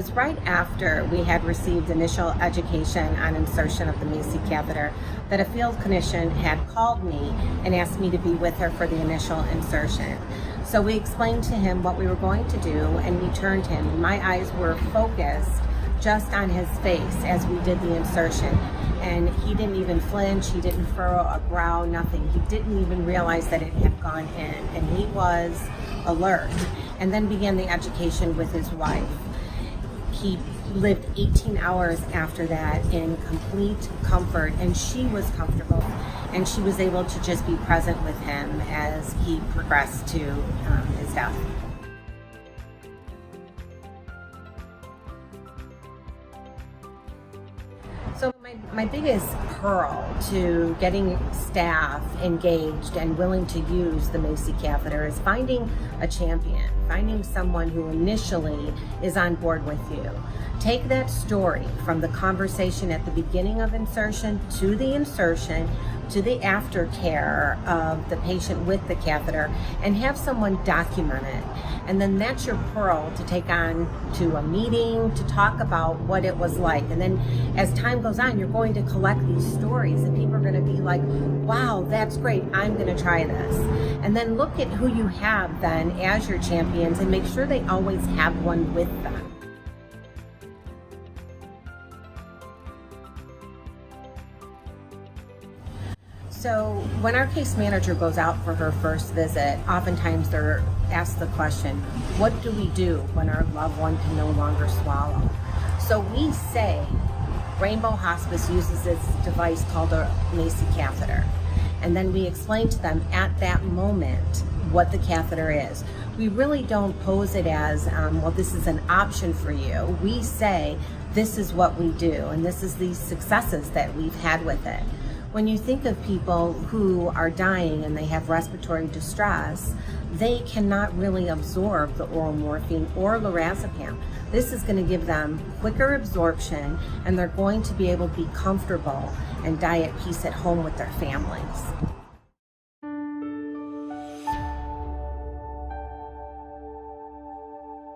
was right after we had received initial education on insertion of the Macy Catheter that a field clinician had called me and asked me to be with her for the initial insertion. So we explained to him what we were going to do, and we turned him. My eyes were focused just on his face as we did the insertion. And he didn't even flinch, he didn't furrow a brow, nothing. He didn't even realize that it had gone in, and he was alert. And then began the education with his wife. He lived 18 hours after that in complete comfort, and she was comfortable, and she was able to just be present with him as he progressed to his death. So my biggest pearl to getting staff engaged and willing to use the Macy Catheter is finding a champion, finding someone who initially is on board with you. Take that story from the conversation at the beginning of insertion to the insertion to the aftercare of the patient with the catheter and have someone document it. And then that's your pearl to take on to a meeting to talk about what it was like. And then as time goes on, you're going to collect these stories and people are going to be like, wow, that's great, I'm going to try this. And then look at who you have then as your champions and make sure they always have one with them. So when our case manager goes out for her first visit, oftentimes they're asked the question, what do we do when our loved one can no longer swallow? So we say Rainbow Hospice uses this device called a Macy Catheter. And then we explain to them at that moment what the catheter is. We really don't pose it as, well, this is an option for you. We say, this is what we do, and this is the successes that we've had with it. When you think of people who are dying and they have respiratory distress, they cannot really absorb the oral morphine or lorazepam. This is going to give them quicker absorption, and they're going to be able to be comfortable and die at peace at home with their families.